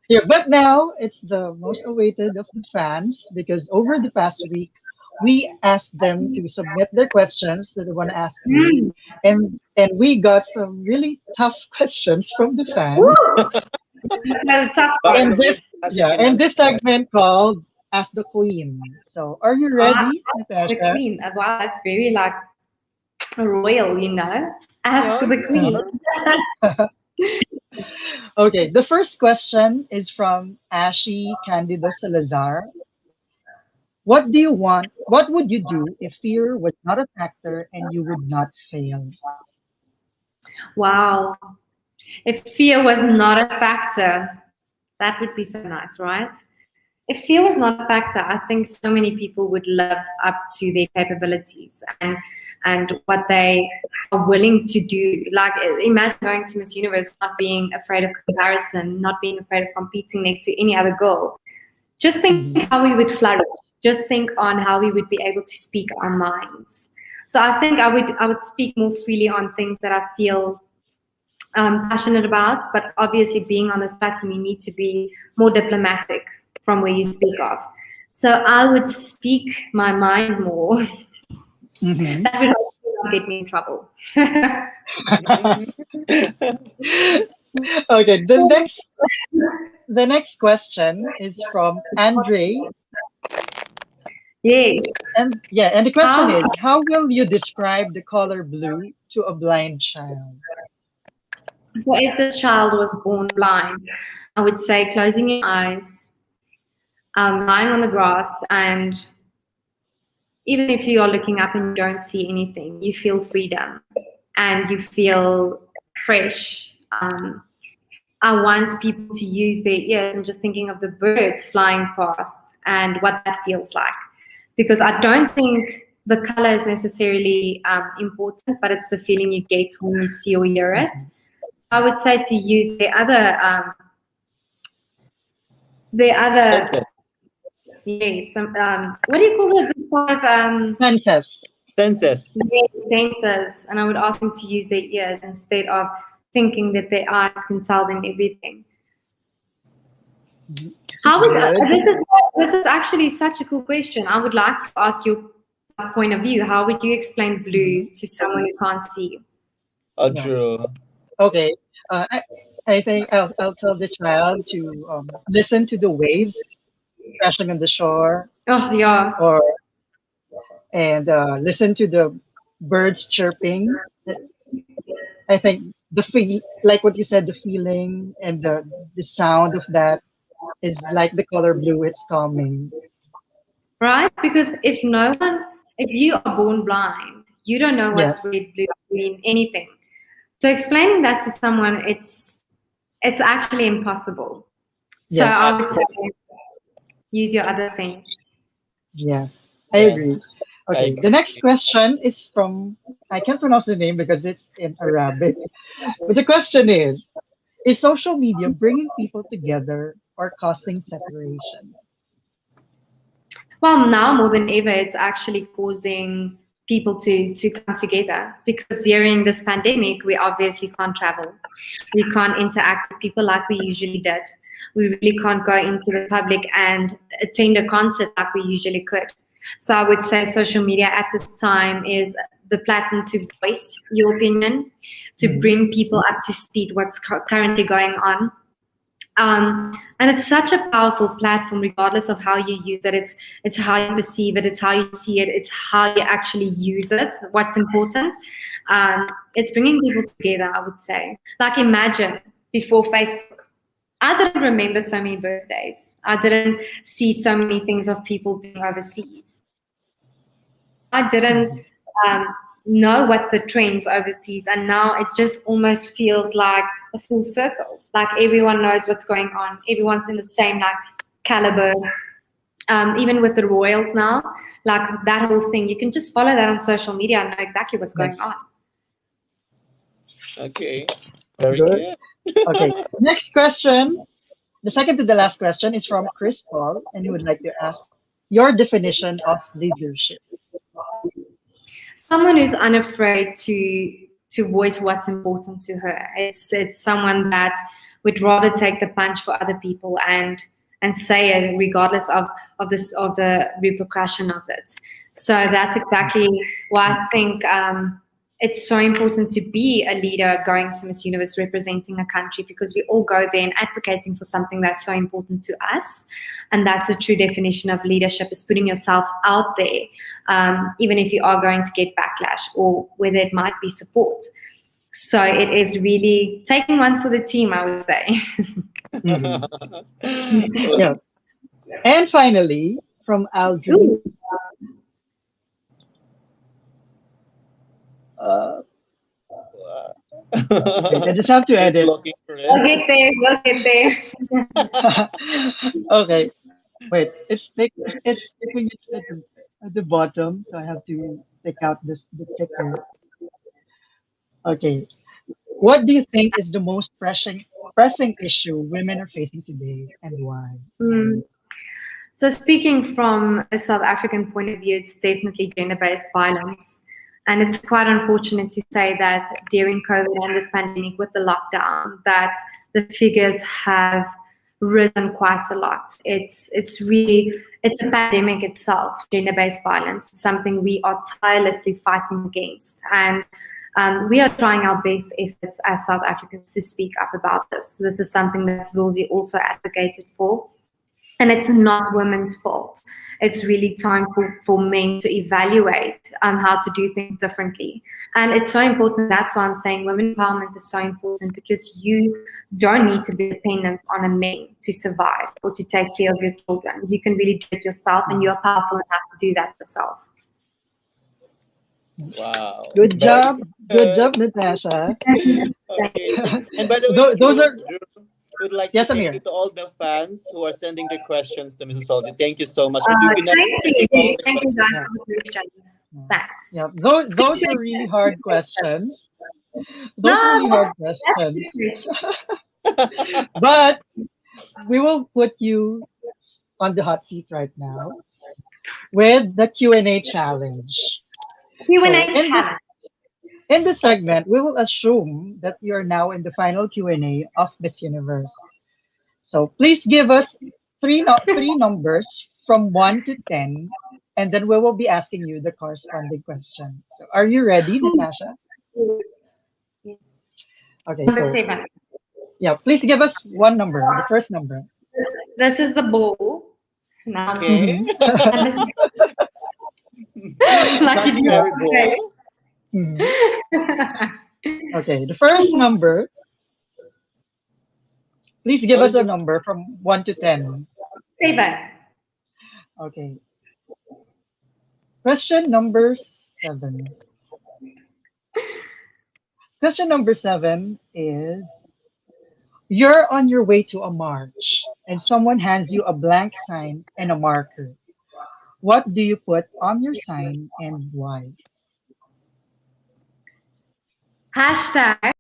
Yeah, but now it's the most awaited of the fans because over the past week, we asked them to submit their questions that they want to ask you, Mm. and we got some really tough questions from the fans. Woo! That was a tough But And one. at this, least Natasha yeah, can and answer this that. segment called Ask the Queen. So, are you Ah, ready, the Natasha? queen. Wow, that's very like royal, you know. Ask Yeah, the queen. yeah. Okay, the first question is from Ashi Candido Salazar. What do you want? What would you do if fear was not a factor and you would not fail? Wow. If fear was not a factor, that would be so nice, right? If fear was not a factor, I think so many people would live up to their capabilities and what they are willing to do. Like imagine going to Miss Universe, not being afraid of comparison, not being afraid of competing next to any other girl. Just think Mhm. how we would flourish. Just think on how we would be able to speak our minds. So I think I would speak more freely on things that I feel passionate about. But obviously, being on this platform, you need to be more diplomatic from where you speak of. So I would speak my mind more. Mhm. That would hopefully not get me in trouble. Okay, the next question is from Andre, Yes. and yeah, and the question How? is, how will you describe the color blue to a blind child? So if this child was born blind, I would say closing your eyes, lying on the grass, and even if you are looking up and you don't see anything, you feel freedom and you feel fresh. I want people to use their ears and just thinking of the birds flying past and what that feels like. Because I don't think the color is necessarily important, but it's the feeling you get when you see or hear it. Mhm. I would say to use the other Senses. yes, what do you call the five Senses. Senses. yes, sensors? And I would ask them to use their ears instead of thinking that their eyes can tell them everything. Mhm. How That's would good. this is actually such a cool question. I would like to ask your point of view. How would you explain Mhm. blue to someone who can't see? Oh, Yeah. true. Okay. I think I'll tell the child to listen to the waves crashing on the shore, Oh yeah, or and listen to the birds chirping. I think the feel, like what you said, the feeling and the sound of that is like the color blue. It's calming. right. Because if you are born blind, you don't know what's Yes. red, blue, green, anything. So explaining that to someone, it's actually impossible. So I Yes. would say use your other sense. Yes. I Yes, agree. I Okay. The next agree. question is from, I can't pronounce the name because it's in Arabic. But the question is social media bringing people together or causing separation? Well, now more than ever, it's actually causing people to come together because during this pandemic, we obviously can't travel. We can't interact with people like we usually did. We really can't go into the public and attend a concert like we usually could. So I would say social media at this time is the platform to voice your opinion, to Mhm. bring people up to speed what's currently going on. And it's such a powerful platform, regardless of how you use it. It's how you perceive it, it's how you see it, it's how you actually use it. What's important? It's bringing people together. I would say, like imagine before Facebook, I didn't remember so many birthdays. I didn't see so many things of people being overseas. I didn't Mhm. um, know what's the trends overseas, and now it just almost feels like a full circle. Like everyone knows what's going on. Everyone's in the same like caliber. Even with the royals now, like that whole thing, you can just follow that on social media and know exactly what's going Yes. on. Okay, very Good. good. Okay. Next question. The second to the last question is from Chris Paul, and he would like to ask your definition of leadership. Someone who's unafraid voice what's important to her. It's someone that would rather take the punch for other people and say it regardless of the repercussion of it. So that's exactly why I think it's so important to be a leader going to Miss Universe representing a country, because we all go there and advocating for something that's so important to us. And that's the true definition of leadership, is putting yourself out there, even if you are going to get backlash or whether it might be support. So it is really taking one for the team, I would say. Mhm. Yeah. And finally, from Aldrin, Ooh, uh, wait, I He's just have to edit. looking for we'll it. get there. We'll get there. Okay, wait, it's sticking it at the bottom, so I have to take out the ticker. Okay, what do you think is the most pressing issue women are facing today, and why? Mm. So speaking from a South African point of view, it's definitely gender-based violence. And it's quite unfortunate to say that during COVID and this pandemic with the lockdown, that the figures have risen quite a lot. It's a pandemic itself, gender-based violence. It's something we are tirelessly fighting against. And we are trying our best efforts as South Africans to speak up about this. This is something that Zulzi also advocated for. And it's not women's fault. It's really time for men to evaluate how to do things differently. And it's so important. That's why I'm saying women empowerment is so important, because you don't need to be dependent on a man to survive or to take care of your children. You can really do it yourself, and you're powerful enough to do that yourself. Wow. Good Very good good. job, Natasha. Okay. And by the way, Those are Drew, would like to yes, thank you Amir. to all the fans who are sending their questions to Missosology. Thank you so much. But we could not Thank take all you. the Thank you guys Yeah, for the questions. yeah, Thanks. yeah. Those Good were really hard question. questions. No, Those were really hard that's questions. good question. questions. But we will put you on the hot seat right now with the Q&A challenge. So Q&A challenge. in this segment, we will assume that you are now in the final Q&A of Miss Universe. So please give us three numbers from 1 to 10, and then we will be asking you the corresponding question. So are you ready, Natasha? Yes. Yes. Okay, Number so 7. yeah, please give us one number, the first number. This is the ball. Now, Okay. Mhm. number 7. Like you Imaginary do say. ball. Mhm. Okay, the first number, please give What us is a your number from 1 to 10. 7. Okay, question number 7. Question number 7 is, you're on your way to a march and someone hands you a blank sign and a marker. What do you put on your sign and why? Hashtag